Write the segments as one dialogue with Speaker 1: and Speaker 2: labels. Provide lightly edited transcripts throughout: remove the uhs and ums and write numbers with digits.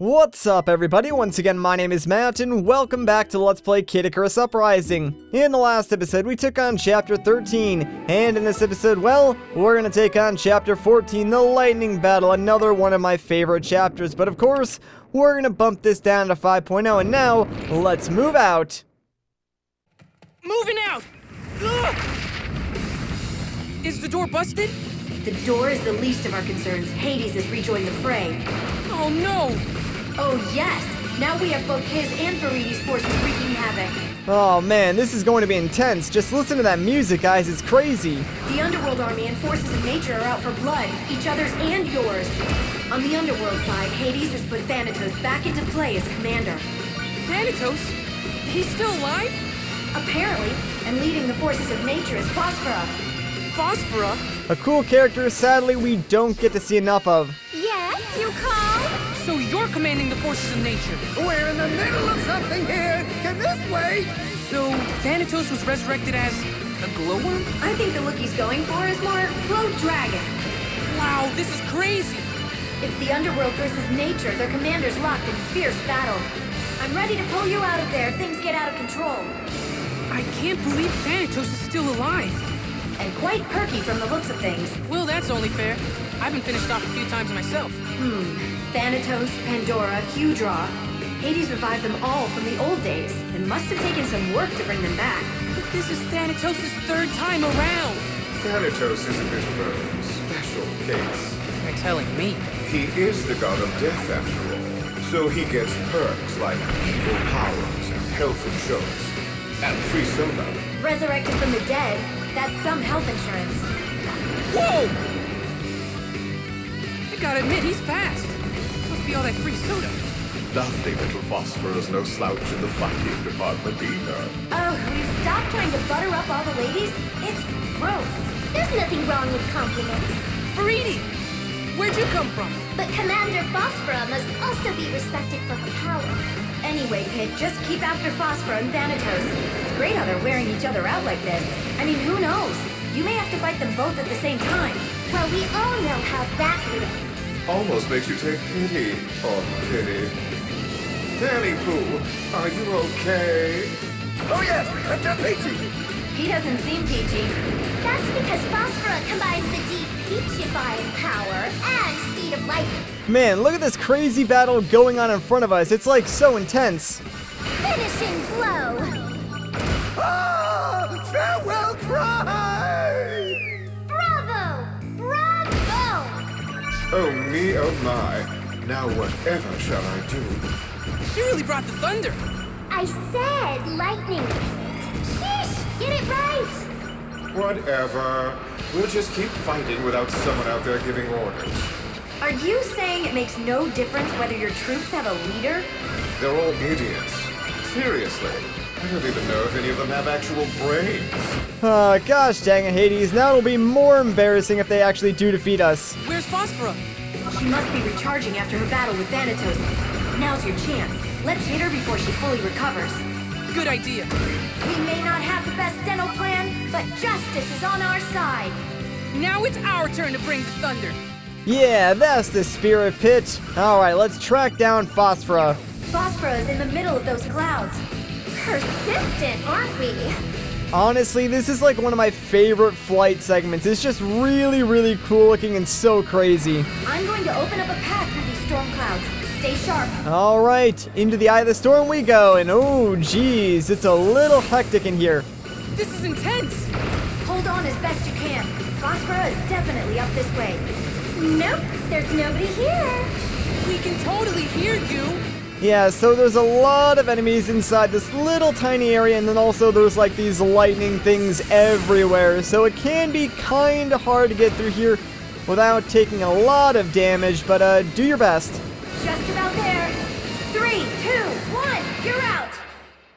Speaker 1: What's up everybody, once again my name is Matt and welcome back to Let's Play Kid Icarus Uprising. In the last episode we took on Chapter 13, and in this episode, well, we're gonna take on Chapter 14, the Lightning Battle, another one of my favorite chapters, but of course, we're gonna bump this down to 5.0, and now, let's move out.
Speaker 2: Moving out! Ugh! Is the door busted?
Speaker 3: The door is the least of our concerns. Hades has rejoined the fray.
Speaker 2: Oh no!
Speaker 3: Oh yes! Now we have both his and Viridi's forces wreaking havoc.
Speaker 1: Oh man, this is going to be intense. Just listen to that music, guys, it's crazy.
Speaker 3: The Underworld Army and forces of nature are out for blood, each other's and yours. On the Underworld side, Hades has put Thanatos back into play as commander.
Speaker 2: Thanatos? He's still alive?
Speaker 3: Apparently, and leading the forces of nature is Phosphora.
Speaker 2: Phosphora?
Speaker 1: A cool character, sadly, we don't get to see enough of.
Speaker 4: Yes, you called?
Speaker 2: So you're commanding the forces of nature.
Speaker 5: We're in the middle of something here! Can this wait?
Speaker 2: So Thanatos was resurrected as a glowworm?
Speaker 3: I think the look he's going for is more Glow Dragon.
Speaker 2: Wow, this is crazy!
Speaker 3: It's the Underworld versus nature, their commanders locked in fierce battle. I'm ready to pull you out of there if things get out of control.
Speaker 2: I can't believe Thanatos is still alive.
Speaker 3: And quite perky from the looks of things.
Speaker 2: Well, that's only fair. I've been finished off a few times myself.
Speaker 3: Thanatos, Pandora, Hudra. Hades revived them all from the old days, and must have taken some work to bring them back.
Speaker 2: But this is Thanatos' third time around.
Speaker 6: Thanatos is a bit of a special case.
Speaker 2: You're telling me.
Speaker 6: He is the god of death after all, so he gets perks like evil powers and health insurance, and free soda.
Speaker 3: Resurrected from the dead, that's some health insurance.
Speaker 2: Whoa! I gotta admit, he's fast. Must be all that free soda.
Speaker 6: Lovely little Phosphorus, no slouch in the fighting department either.
Speaker 4: Oh, will you stop trying to butter up all the ladies? It's gross. There's nothing wrong with compliments.
Speaker 2: Viridi! Where'd you come from?
Speaker 4: But Commander Phosphora must also be respected for her power.
Speaker 3: Anyway, Pit, just keep after Phosphora and Thanatos. It's great how they're wearing each other out like this. I mean, who knows? You may have to fight them both at the same time.
Speaker 4: Well, we all know how that would end.
Speaker 6: Almost makes you take pity on pity. Danny Pooh, are you okay?
Speaker 5: Oh yes, I'm just peachy!
Speaker 3: He doesn't seem peachy.
Speaker 4: That's because Phosphora combines the deep peachifying power and speed of lightning.
Speaker 1: Man, look at this crazy battle going on in front of us. It's like so intense.
Speaker 4: Finishing blow.
Speaker 5: Ah! Farewell cry!
Speaker 4: Bravo! Bravo!
Speaker 6: Oh me, oh my. Now whatever shall I do?
Speaker 2: You really brought the thunder.
Speaker 4: I said lightning. Sheesh! Get it right!
Speaker 6: Whatever. We'll just keep fighting without someone out there giving orders.
Speaker 3: Are you saying it makes no difference whether your troops have a leader?
Speaker 6: They're all idiots. Seriously. I don't even know if any of them have actual brains.
Speaker 1: Gosh dang it, Hades, now it'll be more embarrassing if they actually do defeat us.
Speaker 2: Where's Phosphora?
Speaker 3: She must be recharging after her battle with Thanatos. Now's your chance. Let's hit her before she fully recovers.
Speaker 2: Good idea.
Speaker 3: We may not have the best dental plan, but justice is on our side.
Speaker 2: Now it's our turn to bring the thunder.
Speaker 1: Yeah, that's the spirit, Pit. Alright, let's track down Phosphora.
Speaker 3: Phosphora is in the middle of those clouds.
Speaker 4: Persistent, aren't we?
Speaker 1: Honestly, this is like one of my favorite flight segments. It's just really, really cool looking and so crazy.
Speaker 3: I'm going to open up a path through these storm clouds. Stay sharp.
Speaker 1: Alright, into the eye of the storm we go, and oh geez, it's a little hectic in here.
Speaker 2: This is intense.
Speaker 3: Hold on as best you can. Phosphora is definitely up this way.
Speaker 4: Nope, there's nobody here.
Speaker 2: We can totally hear you.
Speaker 1: Yeah, so there's a lot of enemies inside this little tiny area, and then also there's like these lightning things everywhere, so it can be kinda hard to get through here without taking a lot of damage, but do your best.
Speaker 3: Just about there. 3, 2, 1, you're out.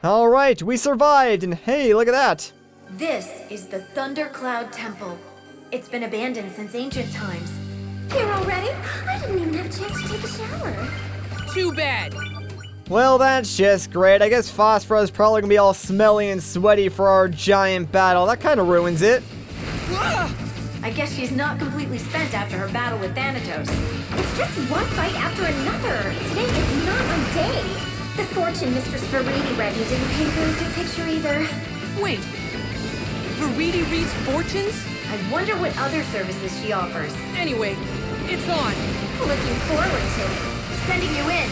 Speaker 1: Alright, we survived, and hey, look at that.
Speaker 3: This is the Thundercloud Temple. It's been abandoned since ancient times.
Speaker 4: Here already? I didn't even have a chance to take a shower.
Speaker 2: Too bad.
Speaker 1: Well, that's just great. I guess Phosphorus is probably gonna be all smelly and sweaty for our giant battle. That kinda ruins it.
Speaker 2: Ah!
Speaker 3: I guess she's not completely spent after her battle with Thanatos.
Speaker 4: It's just one fight after another. Today is mention Mistress Veridi read you didn't paint very good picture either.
Speaker 2: Wait. Veridi reads fortunes?
Speaker 3: I wonder what other services she offers.
Speaker 2: Anyway, it's on.
Speaker 4: Looking forward to it.
Speaker 3: Sending you in.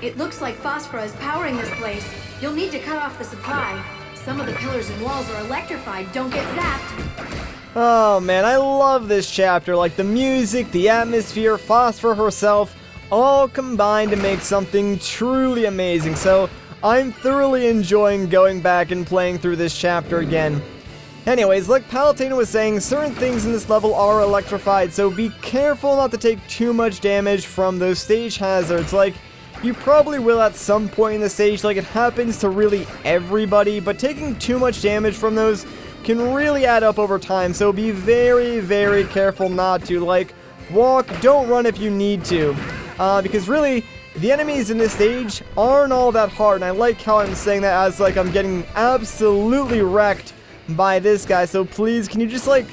Speaker 3: It looks like Phosphora is powering this place. You'll need to cut off the supply. Some of the pillars and walls are electrified. Don't get zapped.
Speaker 1: Oh man, I love this chapter. Like the music, the atmosphere, Phosphor herself, all combined to make something truly amazing. So I'm thoroughly enjoying going back and playing through this chapter again. Anyways, like Palutena was saying, certain things in this level are electrified, so be careful not to take too much damage from those stage hazards. Like, you probably will at some point in the stage, like it happens to really everybody, but taking too much damage from those can really add up over time, so be very, very careful not to. Like, walk, don't run if you need to, because really, the enemies in this stage aren't all that hard, and I like how I'm saying that as, like, I'm getting absolutely wrecked by this guy, so please, can you just, like,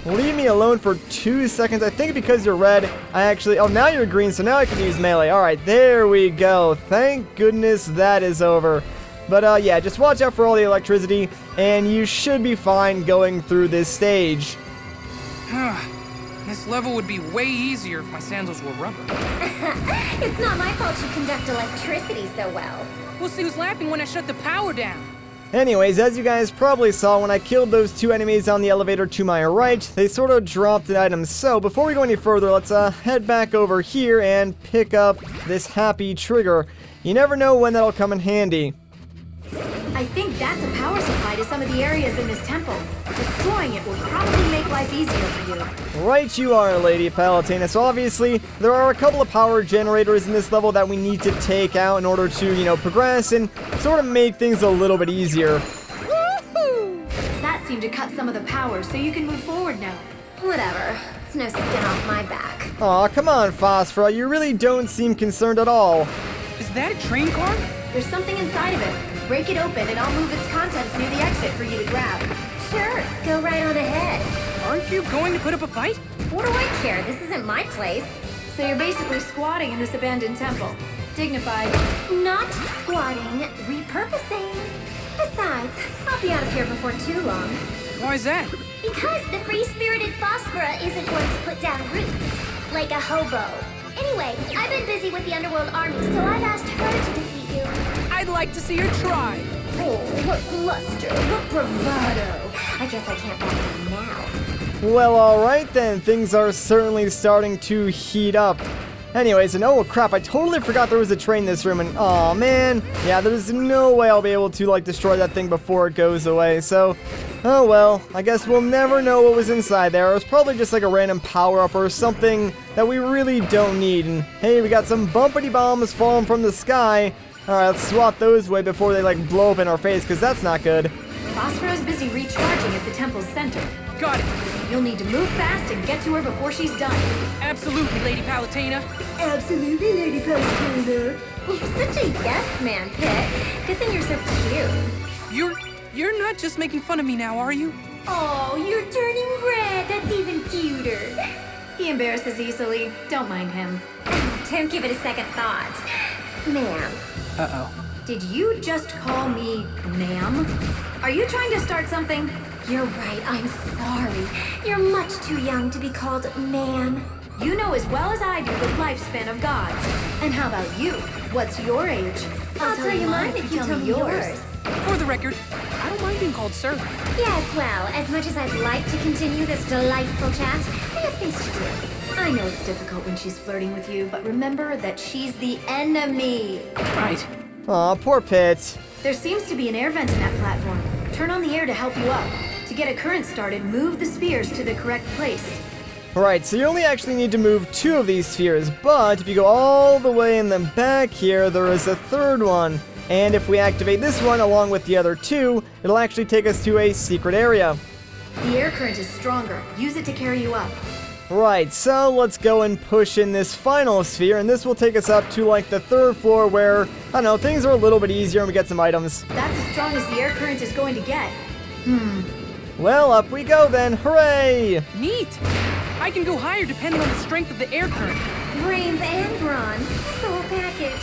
Speaker 1: leave me alone for 2 seconds? I think because you're red, I actually... Oh, now you're green, so now I can use melee. Alright, there we go. Thank goodness that is over. But, yeah, just watch out for all the electricity, and you should be fine going through this stage.
Speaker 2: This level would be way easier if my sandals were rubber.
Speaker 4: It's not my fault you conduct electricity so well.
Speaker 2: We'll see who's laughing when I shut the power down.
Speaker 1: Anyways, as you guys probably saw when I killed those 2 enemies on the elevator to my right, they sort of dropped an item. So before we go any further, let's head back over here and pick up this happy trigger. You never know when that'll come in handy.
Speaker 3: I think that's a power supply to some of the areas in this temple. Destroying it will probably make life easier for you.
Speaker 1: Right you are, Lady Palutena. So obviously, there are a couple of power generators in this level that we need to take out in order to, you know, progress and sort of make things a little bit easier.
Speaker 3: Woohoo! That seemed to cut some of the power, so you can move forward now.
Speaker 4: Whatever. It's no skin off my back.
Speaker 1: Aw, come on, Phosphora. You really don't seem concerned at all.
Speaker 2: Is that a train car?
Speaker 3: There's something inside of it. Break it open and I'll move its contents near the exit for you to grab.
Speaker 4: Sure, go right on ahead.
Speaker 2: Aren't you going to put up a fight?
Speaker 4: What do I care? This isn't my place.
Speaker 3: So you're basically squatting in this abandoned temple. Dignified.
Speaker 4: Not squatting, repurposing. Besides, I'll be out of here before too long.
Speaker 2: Why is that?
Speaker 4: Because the free-spirited Phosphora isn't going to put down roots, like a hobo. Anyway, I've been busy with the Underworld Army, so I've asked her to defeat you.
Speaker 2: I'd like to see her try.
Speaker 4: Oh, what bluster, what bravado. I guess I can't back down now.
Speaker 1: Well, alright then. Things are certainly starting to heat up. Anyways, and oh crap, I totally forgot there was a train in this room, and aw man, yeah, there's no way I'll be able to, like, destroy that thing before it goes away, so, oh well, I guess we'll never know what was inside there. It was probably just like a random power-up or something that we really don't need, and hey, we got some bumpity bombs falling from the sky. Alright, let's swat those away before they, like, blow up in our face, because that's not good.
Speaker 3: Phosphora's busy recharging at the temple's center.
Speaker 2: Got it.
Speaker 3: You'll need to move fast and get to her before she's done.
Speaker 2: Absolutely, Lady Palutena.
Speaker 3: Absolutely, Lady Palutena.
Speaker 4: You're such a yes man, Pit. Good thing you're so cute.
Speaker 2: You're not just making fun of me now, are you?
Speaker 4: Oh, you're turning red. That's even cuter.
Speaker 3: He embarrasses easily. Don't mind him.
Speaker 4: Don't give it a second thought. Ma'am.
Speaker 2: Uh-oh.
Speaker 3: Did you just call me ma'am? Are you trying to start something?
Speaker 4: You're right, I'm sorry. You're much too young to be called ma'am.
Speaker 3: You know as well as I do the lifespan of gods. And how about you? What's your age?
Speaker 4: I'll tell you mine if you tell me yours.
Speaker 2: For the record, I don't mind being called sir.
Speaker 4: Yes, well, as much as I'd like to continue this delightful chat, I have things to do.
Speaker 3: I know it's difficult when she's flirting with you, but remember that she's the enemy.
Speaker 2: Right.
Speaker 1: Aw, poor Pit.
Speaker 3: There seems to be an air vent in that platform. Turn on the air to help you up. To get a current started, move the spheres to the correct place.
Speaker 1: Right, so you only actually need to move 2 of these spheres, but if you go all the way in the back here, there is a 3rd one. And if we activate this one along with the other 2, it'll actually take us to a secret area.
Speaker 3: The air current is stronger. Use it to carry you up.
Speaker 1: Right, so let's go and push in this final sphere, and this will take us up to, like, the 3rd floor where, I don't know, things are a little bit easier and we get some items.
Speaker 3: That's as strong as the air current is going to get.
Speaker 1: Well, up we go then. Hooray!
Speaker 2: Neat. I can go higher depending on the strength of the air current.
Speaker 3: Brains and brawn. That's the whole package.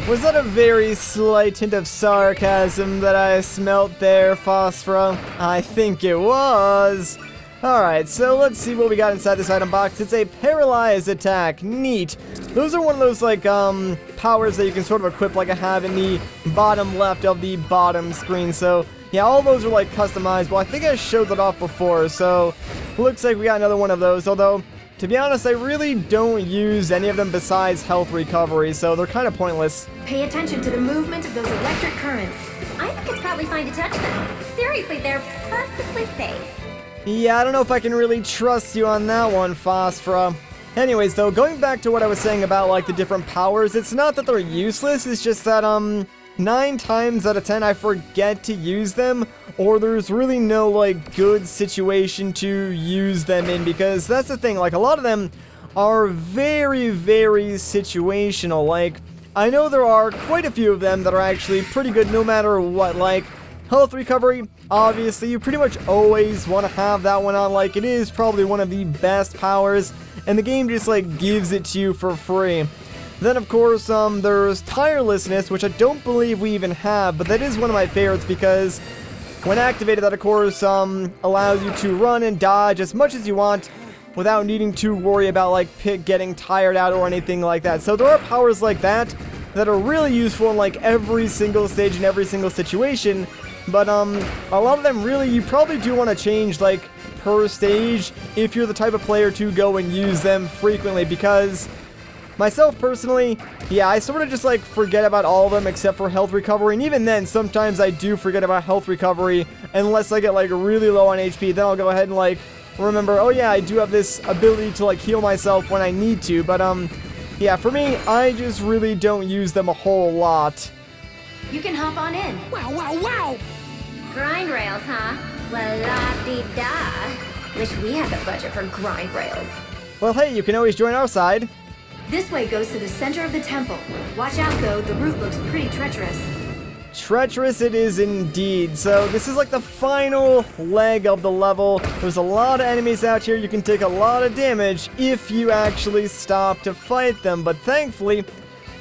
Speaker 1: Was that a very slight hint of sarcasm that I smelt there, Phosphora? I think it was. Alright, so let's see what we got inside this item box. It's a paralyzed attack. Neat. Those are one of those, like, powers that you can sort of equip like I have in the bottom left of the bottom screen. So, yeah, all those are, like, customizable. I think I showed that off before, so looks like we got another one of those. Although, to be honest, I really don't use any of them besides health recovery, so they're kind of pointless.
Speaker 3: Pay attention to the movement of those electric currents.
Speaker 4: I think it's probably fine to touch them. Seriously, they're perfectly safe.
Speaker 1: Yeah, I don't know if I can really trust you on that one, Phosphora. Anyways, though, going back to what I was saying about, like, the different powers, it's not that they're useless, it's just that, 9 times out of 10 I forget to use them, or there's really no, like, good situation to use them in, because that's the thing, like, a lot of them are very, very situational. Like, I know there are quite a few of them that are actually pretty good no matter what, like, health recovery, obviously, you pretty much always want to have that one on. Like, it is probably one of the best powers, and the game just, like, gives it to you for free. Then, of course, there's tirelessness, which I don't believe we even have, but that is one of my favorites because when activated, that, of course, allows you to run and dodge as much as you want without needing to worry about, like, getting tired out or anything like that. So there are powers like that that are really useful in, like, every single stage and every single situation. But, a lot of them really, you probably do want to change, like, per stage if you're the type of player to go and use them frequently, because myself personally, yeah, I sort of just, like, forget about all of them except for health recovery, and even then, sometimes I do forget about health recovery unless I get, like, really low on HP. Then I'll go ahead and, like, remember, oh yeah, I do have this ability to, like, heal myself when I need to, but, yeah, for me, I just really don't use them a whole lot.
Speaker 3: You can hop on in.
Speaker 2: Wow, wow, wow!
Speaker 3: Grind rails, huh? Well, la-di-da. Wish we had the budget for grind rails.
Speaker 1: Well, hey, you can always join our side.
Speaker 3: This way goes to the center of the temple. Watch out, though. The route looks pretty treacherous.
Speaker 1: Treacherous it is indeed. So this is like the final leg of the level. There's a lot of enemies out here. You can take a lot of damage if you actually stop to fight them. But thankfully,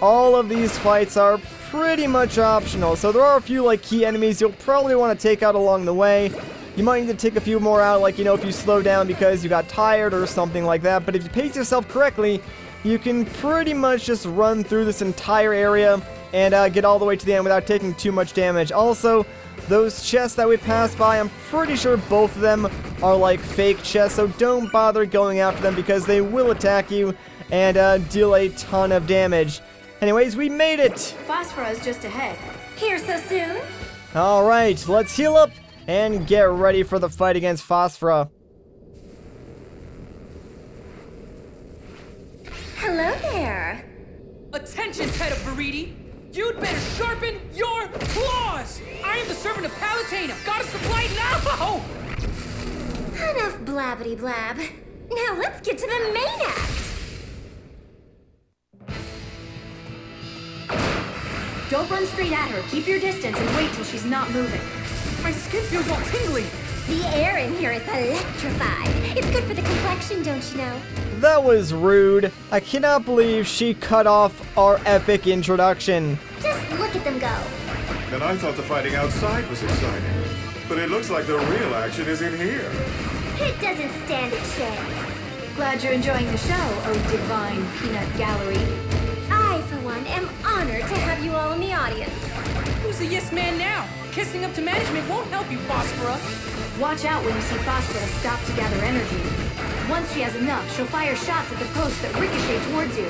Speaker 1: all of these fights are pretty much optional. So there are a few, like, key enemies you'll probably want to take out along the way. You might need to take a few more out, like, you know, if you slow down because you got tired or something like that. But if you pace yourself correctly, you can pretty much just run through this entire area and get all the way to the end without taking too much damage. Also, those chests that we passed by, I'm pretty sure both of them are, like, fake chests, so don't bother going after them because they will attack you and deal a ton of damage. Anyways, we made it!
Speaker 3: Phosphora is just ahead.
Speaker 4: Here so soon?
Speaker 1: Alright, let's heal up and get ready for the fight against Phosphora.
Speaker 4: Hello there.
Speaker 2: Attention, head of Veridi! You'd better sharpen your claws! I am the servant of Palatine, goddess of light now!
Speaker 4: Enough blabbity blab. Now let's get to the main act.
Speaker 3: Don't run straight at her. Keep your distance and wait till she's not moving.
Speaker 2: My skin feels all tingly!
Speaker 4: The air in here is electrified. It's good for the complexion, don't you know?
Speaker 1: That was rude. I cannot believe she cut off our epic introduction.
Speaker 4: Just look at them go.
Speaker 6: And I thought the fighting outside was exciting. But it looks like the real action is in here.
Speaker 4: It doesn't stand a chance.
Speaker 3: Glad you're enjoying the show, oh divine peanut gallery.
Speaker 4: I, for one, am honored to have you all in the audience.
Speaker 2: Who's the yes man now? Kissing up to management won't help you, Phosphora.
Speaker 3: Watch out when you see Phosphora stop to gather energy. Once she has enough, she'll fire shots at the posts that ricochet towards you.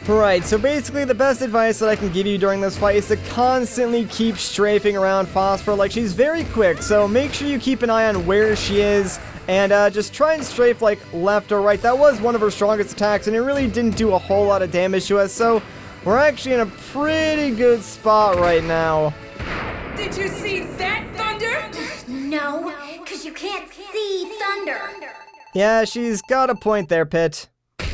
Speaker 1: Right, so basically the best advice that I can give you during this fight is to constantly keep strafing around Phosphora. Like, she's very quick, so make sure you keep an eye on where she is, and just try and strafe, like, left or right. That was one of her strongest attacks, and it really didn't do a whole lot of damage to us, so we're actually in a pretty good spot right now.
Speaker 2: Did you see that, Thunder?
Speaker 4: No, because you can't see thunder.
Speaker 1: Yeah, she's got a point there, Pit.
Speaker 4: I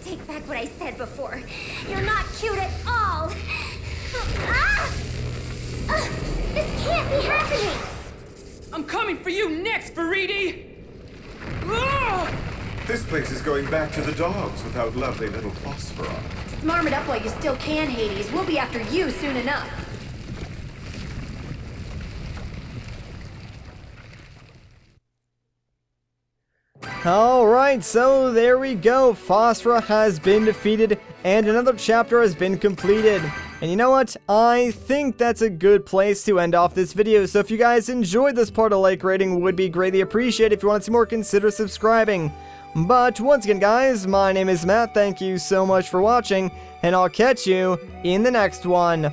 Speaker 4: take back what I said before. You're not cute at all. This can't be happening.
Speaker 2: coming for you next, Veridi! Ugh!
Speaker 6: This place is going back to the dogs without lovely little Phosphora.
Speaker 3: Smarm it up while you still can, Hades. We'll be after you soon enough.
Speaker 1: Alright, so there we go. Phosphora has been defeated, and another chapter has been completed. And you know what? I think that's a good place to end off this video. So if you guys enjoyed this part, a like rating would be greatly appreciated. If you want to see more, consider subscribing. But once again, guys, my name is Matt. Thank you so much for watching, and I'll catch you in the next one.